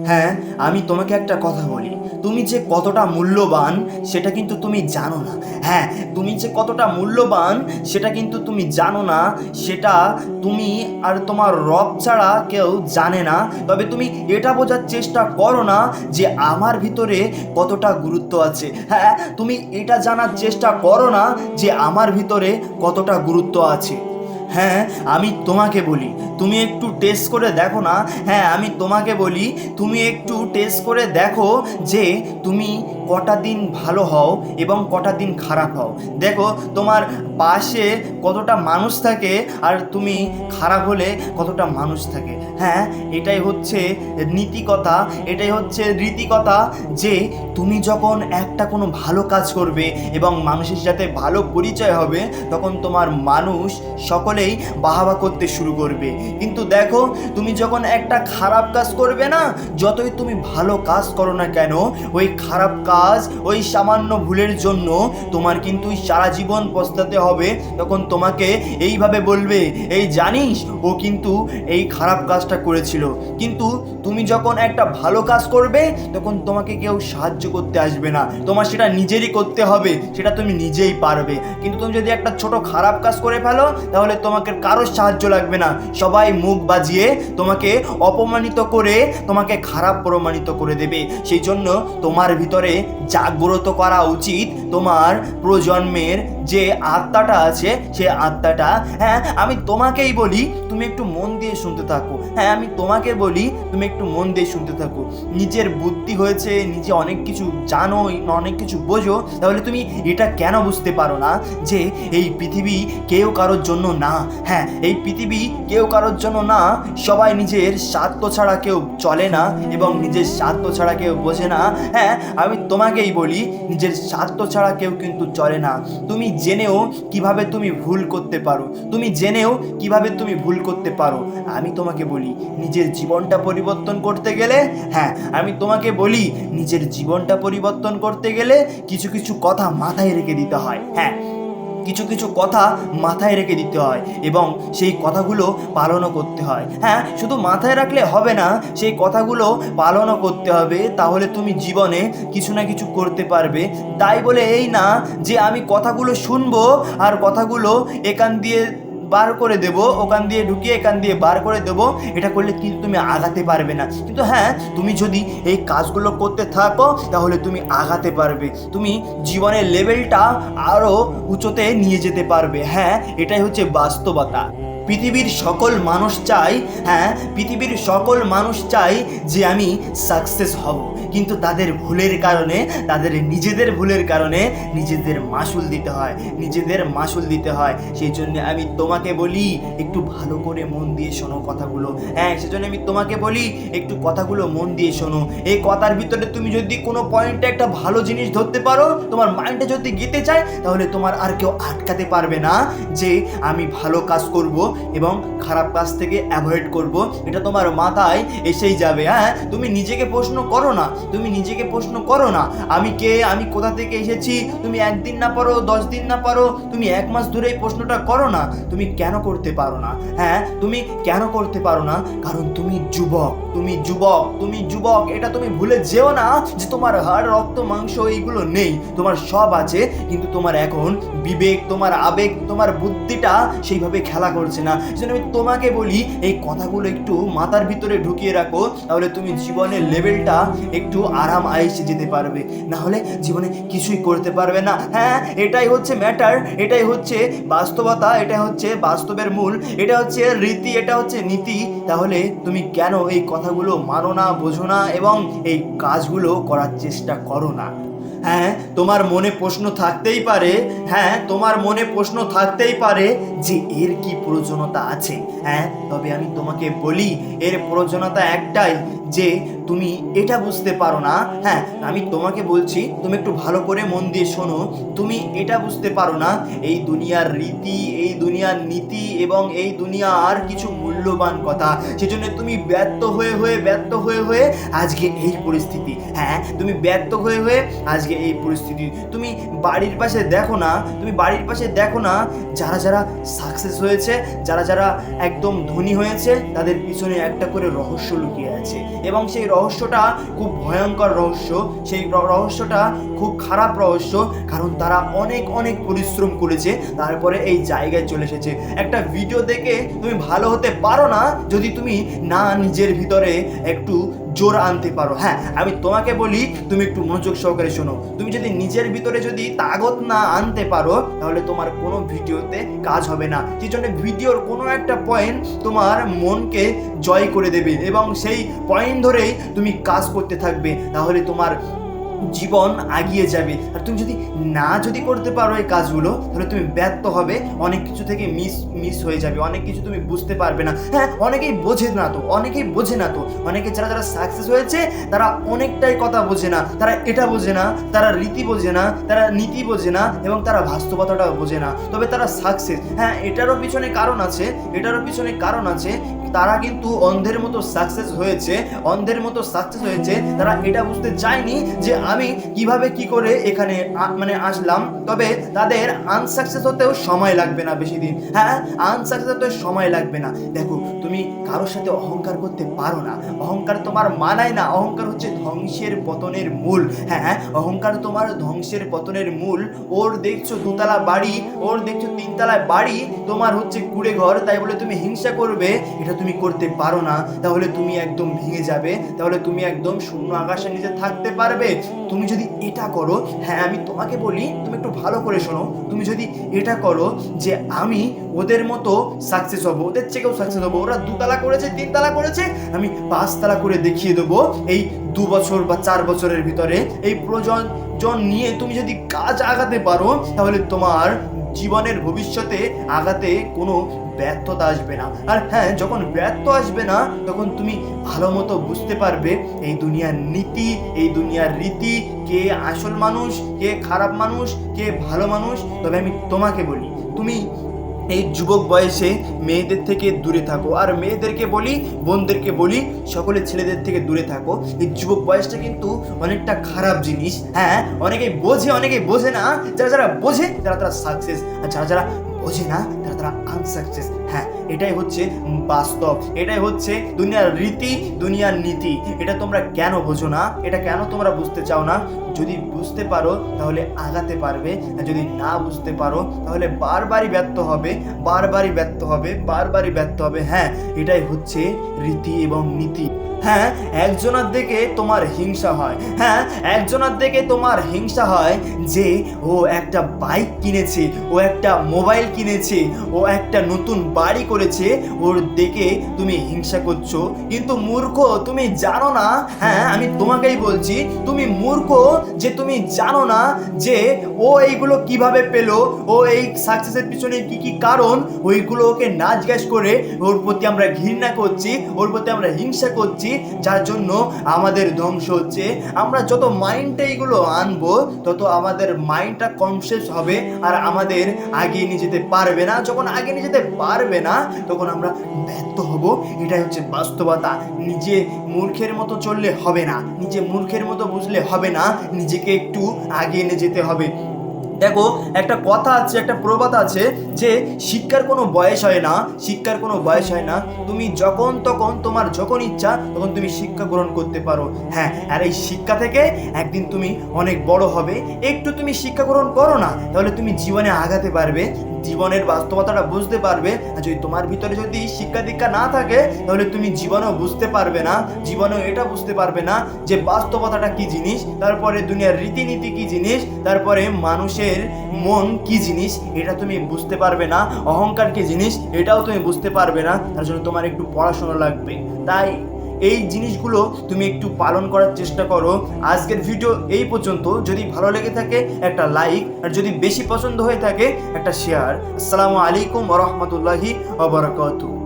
হ্যাঁ, আমি তোমাকে একটা কথা বলি, তুমি যে কতটা মূল্যবান সেটা কিন্তু তুমি জানো না। হ্যাঁ, তুমি যে কতটা মূল্যবান সেটা কিন্তু তুমি জানো না। সেটা তুমি আর তোমার রব ছাড়া কেউ জানে না। তবে তুমি এটা বোঝার চেষ্টা করো না যে আমার ভিতরে কতটা গুরুত্ব আছে। হ্যাঁ, তুমি এটা জানার চেষ্টা করো না যে আমার ভিতরে কতটা গুরুত্ব আছে। হ্যাঁ, আমি তোমাকে বলি, তুমি একটু টেস্ট করে দেখো না। হ্যাঁ, আমি তোমাকে বলি, তুমি একটু টেস্ট করে দেখো যে তুমি কটা দিন ভালো হও এবং কটা দিন খারাপ হও। দেখো তোমার পাশে কতটা মানুষ থাকে আর তুমি খারাপ হলে কতটা মানুষ থাকে। হ্যাঁ, এটাই হচ্ছে নীতিকথা, এটাই হচ্ছে রীতিকথা যে তুমি যখন একটা কোনো ভালো কাজ করবে এবং মানুষের সাথে ভালো পরিচয় হবে, তখন তোমার মানুষ সকলেই বাহাবা করতে শুরু করবে। কিন্তু দেখো, তুমি যখন একটা খারাপ কাজ করবে না, যতই তুমি ভালো কাজ করো না কেন, ওই খারাপ কাজ, ওই সামান্য ভুলের জন্য তোমার কিন্তু সারা জীবন পস্তাতে হবে। তখন তোমাকে এইভাবে বলবে, এই জানিস ও কিন্তু এই খারাপ কাজটা করেছিল। কিন্তু তুমি যখন একটা ভালো কাজ করবে, তখন তোমাকে কেউ সাহায্য করতে আসবে না, তোমার সেটা নিজেরই করতে হবে, সেটা তুমি নিজেই পারবে। কিন্তু তুমি যদি একটা ছোট খারাপ কাজ করে ফেলো, তাহলে তোমাকে কারোর সাহায্য লাগবে না, সবাই মুখ বাজিয়ে তোমাকে অপমানিত করে তোমাকে খারাপ প্রমাণিত করে দেবে। সেই জন্য তোমার ভিতরে জাগ্রত করা উচিত তোমার প্রজন্মের যে আত্মাটা আছে, সে আত্মাটা। হ্যাঁ, আমি তোমাকেই বলি, তুমি একটু মন দিয়ে শুনতে থাকো। হ্যাঁ, আমি তোমাকে বলি, তুমি একটু মন দিয়ে শুনতে থাকো। নিজের বুদ্ধি হয়েছে, নিজে অনেক কিছু জানো, অনেক কিছু বোঝো, তাহলে তুমি এটা কেন বুঝতে পারো না যে এই পৃথিবী কেউ কারোর জন্য না। হ্যাঁ, এই পৃথিবী কেউ কারোর জন্য না। সবাই নিজের স্বার্থ ছাড়া কেউ চলে না এবং নিজের স্বার্থ ছাড়া কেউ বোঝে না। হ্যাঁ, আমি তোমাকেই বলি, নিজের স্বার্থ ছাড়া কেউ কিন্তু চলে না। তুমি জেনেও কিভাবে তুমি ভুল করতে পারো, তুমি জেনেও কিভাবে তুমি ভুল করতে পারো। আমি তোমাকে বলি, নিজের জীবনটা পরিবর্তন করতে গেলে, হ্যাঁ আমি তোমাকে বলি, নিজের জীবনটা পরিবর্তন করতে গেলে কিছু কিছু কথা মাথায় রেখে দিতে হয়। হ্যাঁ, কিছু কিছু কথা মাথায় রেখে দিতে হয় এবং সেই কথাগুলো পালনও করতে হয়। হ্যাঁ, শুধু মাথায় রাখলে হবে না, সেই কথাগুলো পালনও করতে হবে, তাহলে তুমি জীবনে কিছু না কিছু করতে পারবে। তাই বলে এই না যে আমি কথাগুলো শুনবো আর কথাগুলো এখান দিয়ে বার করে দেব, ওখান দিয়ে ঢুকিয়ে এখান দিয়ে বার করে দেব, এটা করলে কিন্তু তুমি আগাতে পারবে না। কিন্তু হ্যাঁ, তুমি যদি এই কাজগুলো করতে থাকো, তাহলে তুমি আগাতে পারবে, তুমি জীবনের লেভেলটা আরও উঁচুতে নিয়ে যেতে পারবে। হ্যাঁ, এটাই হচ্ছে বাস্তবতা। পৃথিবীর সকল মানুষ চায়, হ্যাঁ পৃথিবীর সকল মানুষ চায় যে আমি সাকসেস হব, কিন্তু তাদের ভুলের কারণে, তাদের নিজেদের ভুলের কারণে নিজেদের মাসুল দিতে হয়, নিজেদের মাসুল দিতে হয়। সেই জন্য আমি তোমাকে বলি, একটু ভালো করে মন দিয়ে শোনো কথাগুলো। হ্যাঁ, সেজন্য আমি তোমাকে বলি, একটু কথাগুলো মন দিয়ে শোনো। এই কথার ভিতরে তুমি যদি কোনো পয়েন্টে একটা ভালো জিনিস ধরতে পারো, তোমার মাইন্ডে যদি গেতে চায়, তাহলে তোমার আর কেউ আটকাতে পারবে না যে আমি ভালো কাজ করব এবং খারাপ কাজ থেকে অ্যাভয়েড করব। এটা তোমার মাথায় এসেই যাবে। হ্যাঁ, তুমি নিজেকে প্রশ্ন করো না, তুমি নিজেকে প্রশ্ন করো না, আমি কে, আমি কোথা থেকে এসেছি। তুমি একদিন না পারো, 10 দিন না পারো, তুমি 1 মাস ধরে এই প্রশ্নটা করো না। তুমি কেন করতে পারো না? হ্যাঁ, তুমি কেন করতে পারো না? কারণ তুমি যুবক, তুমি যুবক, তুমি যুবক। এটা তুমি ভুলে যেও না যে তোমার হাড়, রক্ত, মাংস এইগুলো নেই, তোমার সব আছে, কিন্তু তোমার এখন বিবেক, তোমার আবেগ, তোমার বুদ্ধিটা সেইভাবে খেলা করছে না। সেজন্য আমি তোমাকে বলি, এই কথাগুলো একটু মাথার ভিতরে ঢুকিয়ে রাখো, তাহলে তুমি জীবনের লেভেলটা একটু আরাম আয়েসে যেতে পারবে, না হলে জীবনে কিছুই করতে পারবে না। হ্যাঁ, এটাই হচ্ছে ম্যাটার, এটাই হচ্ছে বাস্তবতা, এটা হচ্ছে বাস্তবের মূল, এটা হচ্ছে রীতি, এটা হচ্ছে নীতি। তাহলে তুমি কেন এই কথাগুলো মানো না, বোঝো না এবং এই কাজগুলো করার চেষ্টা করো না? হ্যাঁ, তোমার মনে প্রশ্ন থাকতেই পারে, হ্যাঁ তোমার মনে প্রশ্ন থাকতেই পারে যে এর কি প্রয়োজনতা আছে। হ্যাঁ, তবে আমি তোমাকে বলি, এর প্রয়োজনতা একটাই, যে তুমি এটা বুঝতে পারো না। হ্যাঁ, আমি তোমাকে বলছি, তুমি একটু ভালো করে মন দিয়ে শোনো। তুমি এটা বুঝতে পারো না এই দুনিয়ার রীতি, এই দুনিয়ার নীতি এবং এই দুনিয়ার কিছু মূল্যবান কথা। সেজন্য তুমি ব্যর্থ হয়ে আজকে এই পরিস্থিতি। হ্যাঁ, তুমি ব্যর্থ হয়ে আজকে এই পরিস্থিতি। তুমি বাড়ির পাশে দেখো না, যারা যারা সাকসেস হয়েছে, যারা যারা একদম ধনী হয়েছে, তাদের পিছনে একটা করে রহস্য লুকিয়ে আছে এবং সেই রহস্যটা খুব ভয়ঙ্কর রহস্য, সেই রহস্যটা খুব খারাপ রহস্য। কারণ তারা অনেক অনেক পরিশ্রম করেছে, তারপরে এই জায়গায় চলে এসেছে। একটা ভিডিও দেখে তুমি ভালো হতে পারো না যদি তুমি না নিজের ভিতরে একটু জোর আনতে পারো। হ্যাঁ, আমি তোমাকে বলি, তুমি একটু মনোযোগ সহকারে শোনো। তুমি যদি নিজের ভিতরে যদি তাগত না আনতে পারো, তাহলে তোমার কোনো ভিডিওতে কাজ হবে না। সেই জন্য ভিডিওর কোনো একটা পয়েন্ট তোমার মনকে জয় করে দেবে এবং সেই পয়েন্ট ধরেই তুমি কাজ করতে থাকবে, তাহলে তোমার জীবন আগিয়ে যাবে। আর তুমি যদি করতে পারো এই কাজগুলো, তাহলে তুমি ব্যর্থ হবে, অনেক কিছু থেকে মিস হয়ে যাবে, অনেক কিছু তুমি বুঝতে পারবে না। হ্যাঁ, অনেকেই বোঝে না তো অনেকে যারা সাকসেস হয়েছে তারা অনেকটাই কথা বোঝে না, তারা এটা বোঝে না, তারা রীতি বোঝে না, তারা নীতি বোঝে না এবং তারা বাস্তবতাটাও বোঝে না, তবে তারা সাকসেস। হ্যাঁ, এটারও পিছনে কারণ আছে। তারা কিন্তু অন্ধের মতো সাকসেস হয়েছে, তারা এটা বুঝতে চায়নি যে আমি কিভাবে কি করে এখানে আসলাম। তবে তাদের আনসাকসেস হতেও সময় লাগবে না বেশি দিন। হ্যাঁ, আনসাকসেস হতে সময় লাগবে না। দেখো, তুমি কারোর সাথে অহংকার করতে পারো না, অহংকার তোমার মানায় না। অহংকার হচ্ছে ধ্বংসের পতনের মূল। হ্যাঁ, অহংকার তোমার ধ্বংসের পতনের মূল। ওর দেখছো দুতলা বাড়ি, ওর দেখছো তিনতলায় বাড়ি, তোমার হচ্ছে কুড়ে ঘর, তাই বলে তুমি হিংসা করবে, এটা তুমি করতে পারো না। তাহলে তুমি একদম ভেঙে যাবে, তাহলে তুমি একদম শূন্য আকাশের নিচে থাকতে পারবে। তুমি যদি এটা করো, হ্যাঁ আমি তোমাকে বলি, তুমি একটু ভালো করে শোনো, তুমি যদি এটা করো যে আমি ওদের মতো সাকসেস হবো, ওদের চেয়েও সাকসেস হবো, ওরা 2 তালা করেছে, 3 তালা করেছে, আমি 5 তালা করে দেখিয়ে দেবো এই 2 বছর বা 4 বছরের ভিতরে। এই প্রয়োজন নিয়ে তুমি যদি কাজ আগাতে পারো, তাহলে তোমার জীবনের ভবিষ্যতে আগাতে কোনো ব্যর্থতা আসবে না। আর হ্যাঁ, যখন ব্যর্থ আসবে না, তখন তুমি ভালো মতো বুঝতে পারবে এই দুনিয়ার নীতি, এই দুনিয়ার রীতি, কে আসল মানুষ, কে খারাপ মানুষ, কে ভালো মানুষ। তবে আমি তোমাকে বলি, তুমি এই যুবক বয়সে মেয়েদের থেকে দূরে থাকো। আর মেয়েদেরকে বলি, বোনদেরকে বলি, সকলে ছেলেদের থেকে দূরে থাকো। এই যুবক বয়সটা কিন্তু অনেকটা খারাপ জিনিস। হ্যাঁ, অনেকেই বোঝে না। যারা বোঝে তারা সাকসেস, আর যারা বোঝে না তারা আনসাকসেস। হ্যাঁ, এটাই হচ্ছে বাস্তব, এটাই হচ্ছে দুনিয়ার রীতি, দুনিয়ার নীতি। এটা তোমরা কেন বোঝো না? এটা কেন তোমরা বুঝতে চাও না? যদি বুঝতে পারো তাহলে আগাতে পারবে, আর যদি না বুঝতে পারো তাহলে বারবারই ব্যর্থ হবে। হ্যাঁ, এটাই হচ্ছে রীতি এবং নীতি। হ্যাঁ, একজনের দিকে তোমার হিংসা হয় যে ও একটা বাইক কিনেছে, ও একটা মোবাইল কিনেছে, ও একটা নতুন বাড়ি করেছে, ওর দেখে তুমি হিংসা করছো। কিন্তু মূর্খ, তুমি জানো না। হ্যাঁ, আমি তোমাকেই বলছি, তুমি মূর্খ যে তুমি জানো না যে ও এইগুলো কিভাবে পেলো, ও এই সাকসেসের পিছনে কি কি কারণ, ওইগুলো ওকে না জিজ্ঞেস করে ওর প্রতি আমরা ঘৃণা করছি, ওর প্রতি আমরা হিংসা করছি, যার জন্য আমাদের ধ্বংস হচ্ছে। আমরা যত মাইন্ডে এইগুলো আনবো, তত আমাদের মাইন্ডটা কনসিয়াস হবে আর আমাদের আগিয়ে নিয়ে যেতে পারবে না। যখন আগিয়ে নিয়ে যেতে পারবে না, তখন আমরা ব্যর্থ হব। এটাই হচ্ছে বাস্তবতা। নিজে মূর্খের মতো চললে হবে না, নিজে মূর্খের মতো বুঝলে হবে না, নিজেকে একটু আগিয়ে নিয়ে যেতে হবে। দেখো, একটা কথা আছে, একটা প্রবাদ আছে যে শিক্ষার কোনো বয়স হয় না। তুমি তোমার যখন ইচ্ছা তখন তুমি শিক্ষা গ্রহণ করতে পারো। হ্যাঁ, আর এই শিক্ষা থেকে একদিন তুমি অনেক বড় হবে। একটু তুমি শিক্ষা গ্রহণ করো না, তাহলে তুমি জীবনে আগাতে পারবে, জীবনের বাস্তবতাটা বুঝতে পারবে। আর যদি তোমার ভিতরে যদি শিক্ষা দীক্ষা না থাকে, তাহলে তুমি জীবনেও বুঝতে পারবে না, জীবনেও এটা বুঝতে পারবে না যে বাস্তবতাটা কি জিনিস, তারপরে দুনিয়ার রীতিনীতি কি জিনিস, তারপরে মানুষের মন কি জিনিস, এটা তুমি বুঝতে পারবে না। অহংকার কি জিনিস, এটাও তুমি বুঝতে পারবে না। তার জন্য তোমার একটু পড়াশোনা লাগবে। তাই এই জিনিসগুলো তুমি একটু পালন করার চেষ্টা করো। আজকের ভিডিও এই পর্যন্ত। যদি ভালো লেগে থাকে একটা লাইক, আর যদি বেশি পছন্দ হয়ে থাকে একটা শেয়ার। আসসালামু আলাইকুম ওয়া রাহমাতুল্লাহি ওয়া বারাকাতুহু।